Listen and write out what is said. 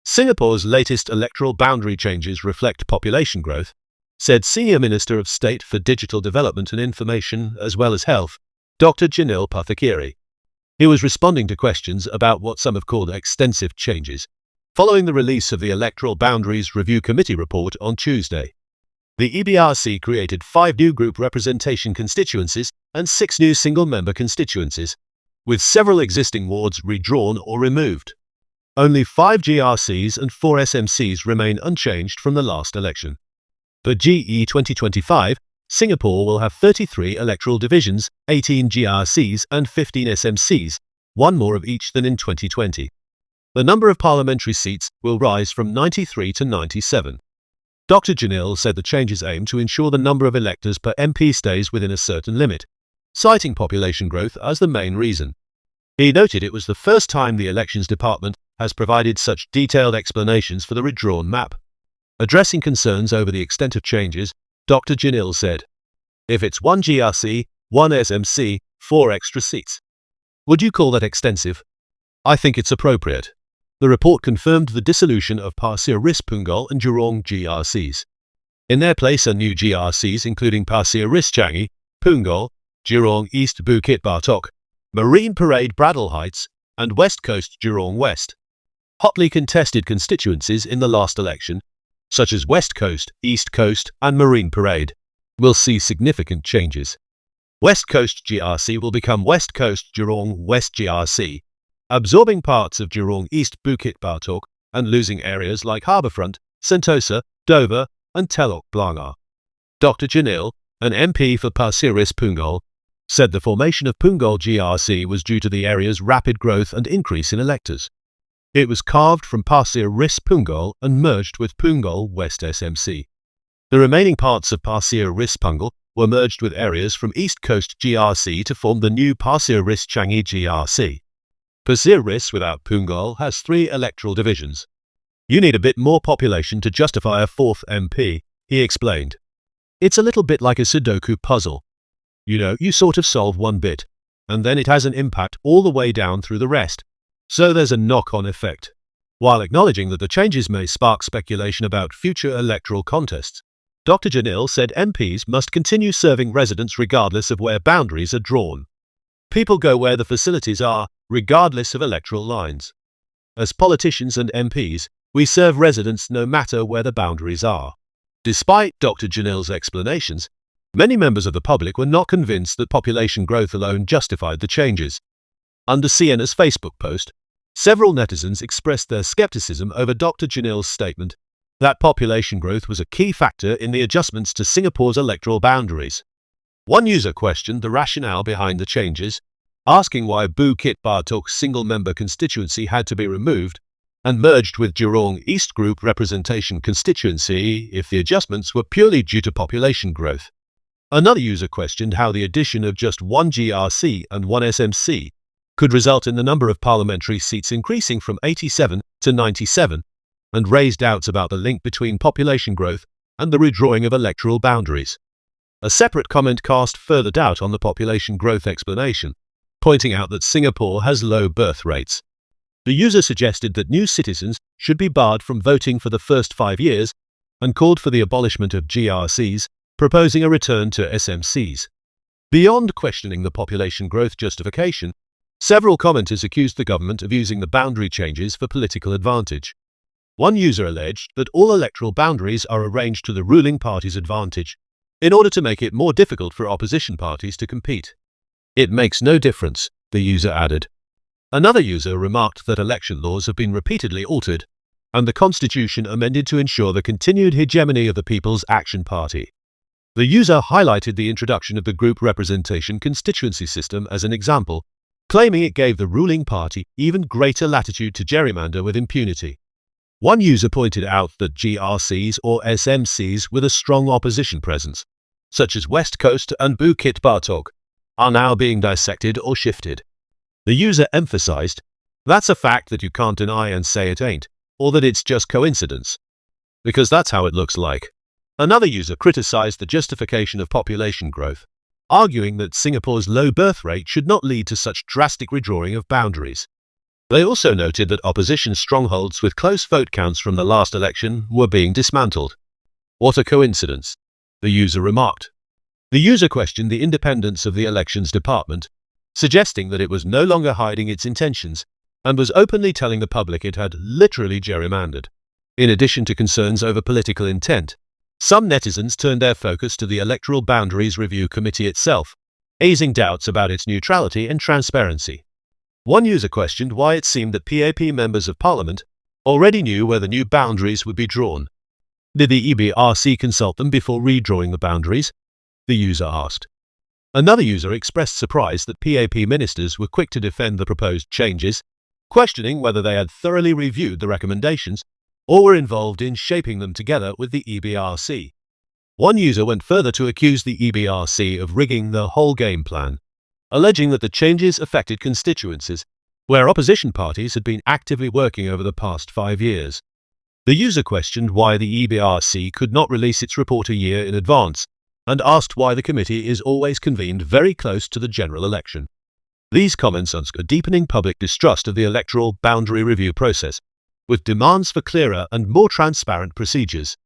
Singapore's latest electoral boundary changes reflect population growth, said Senior Minister of State for Digital Development and Information as well as Health, Dr. Janil Pathakiri. He was responding to questions about what some have called extensive changes, following the release of the Electoral Boundaries Review Committee report on Tuesday. The EBRC created 5 new group representation constituencies and 6 new single-member constituencies, with several existing wards redrawn or removed. Only 5 GRCs and 4 SMCs remain unchanged from the last election. For GE 2025, Singapore will have 33 electoral divisions, 18 GRCs and 15 SMCs, one more of each than in 2020. The number of parliamentary seats will rise from 93 to 97. Dr. Janil said the changes aim to ensure the number of electors per MP stays within a certain limit, citing population growth as the main reason. He noted it was the first time the Elections Department has provided such detailed explanations for the redrawn map. Addressing concerns over the extent of changes, Dr. Janil said, "If it's 1 GRC, 1 SMC, 4 extra seats. Would you call that extensive? I think it's appropriate." The report confirmed the dissolution of Pasir Ris Punggol and Jurong GRCs. In their place are new GRCs including Pasir Ris Changi, Punggol, Jurong East Bukit Batok, Marine Parade Bradel Heights, and West Coast Jurong West. Hotly contested constituencies in the last election, such as West Coast, East Coast, and Marine Parade, will see significant changes. West Coast GRC will become West Coast Jurong West GRC, absorbing parts of Jurong East Bukit Batok and losing areas like Harbourfront, Sentosa, Dover, and Telok Blangah. Dr. Janil, an MP for Pasir Ris Punggol, said the formation of Punggol GRC was due to the area's rapid growth and increase in electors. It was carved from Pasir Ris Punggol and merged with Punggol West SMC. The remaining parts of Pasir Ris Punggol were merged with areas from East Coast GRC to form the new Pasir Ris Changi GRC. Pasir Ris without Punggol has 3 electoral divisions. You need a bit more population to justify a 4th MP, he explained. It's a little bit like a Sudoku puzzle. You sort of solve one bit, and then it has an impact all the way down through the rest. So there's a knock-on effect. While acknowledging that the changes may spark speculation about future electoral contests, Dr. Janil said MPs must continue serving residents regardless of where boundaries are drawn. People go where the facilities are, regardless of electoral lines. As politicians and MPs, we serve residents no matter where the boundaries are. Despite Dr. Janil's explanations, many members of the public were not convinced that population growth alone justified the changes. Under Sienna's Facebook post, several netizens expressed their skepticism over Dr. Janil's statement that population growth was a key factor in the adjustments to Singapore's electoral boundaries. One user questioned the rationale behind the changes, asking why Bukit Batok's single-member constituency had to be removed and merged with Jurong East Group Representation Constituency if the adjustments were purely due to population growth. Another user questioned how the addition of just 1 GRC and 1 SMC could result in the number of parliamentary seats increasing from 87 to 97, and raised doubts about the link between population growth and the redrawing of electoral boundaries. A separate comment cast further doubt on the population growth explanation, pointing out that Singapore has low birth rates. The user suggested that new citizens should be barred from voting for the first 5 years and called for the abolishment of GRCs, proposing a return to SMCs. Beyond questioning the population growth justification, several commenters accused the government of using the boundary changes for political advantage. One user alleged that all electoral boundaries are arranged to the ruling party's advantage, in order to make it more difficult for opposition parties to compete. It makes no difference, the user added. Another user remarked that election laws have been repeatedly altered, and the constitution amended to ensure the continued hegemony of the People's Action Party. The user highlighted the introduction of the group representation constituency system as an example, claiming it gave the ruling party even greater latitude to gerrymander with impunity. One user pointed out that GRCs or SMCs with a strong opposition presence, such as West Coast and Bukit Batok, are now being dissected or shifted. The user emphasized, "That's a fact that you can't deny and say it ain't, or that it's just coincidence. Because that's how it looks like." Another user criticized the justification of population growth, arguing that Singapore's low birth rate should not lead to such drastic redrawing of boundaries. They also noted that opposition strongholds with close vote counts from the last election were being dismantled. "What a coincidence," the user remarked. The user questioned the independence of the elections department, suggesting that it was no longer hiding its intentions and was openly telling the public it had literally gerrymandered. In addition to concerns over political intent, some netizens turned their focus to the Electoral Boundaries Review Committee itself, raising doubts about its neutrality and transparency. One user questioned why it seemed that PAP members of Parliament already knew where the new boundaries would be drawn. Did the EBRC consult them before redrawing the boundaries? The user asked. Another user expressed surprise that PAP ministers were quick to defend the proposed changes, questioning whether they had thoroughly reviewed the recommendations or were involved in shaping them together with the EBRC. One user went further to accuse the EBRC of rigging the whole game plan, alleging that the changes affected constituencies where opposition parties had been actively working over the past 5 years. The user questioned why the EBRC could not release its report a year in advance and asked why the committee is always convened very close to the general election. These comments underscore a deepening public distrust of the electoral boundary review process, with demands for clearer and more transparent procedures.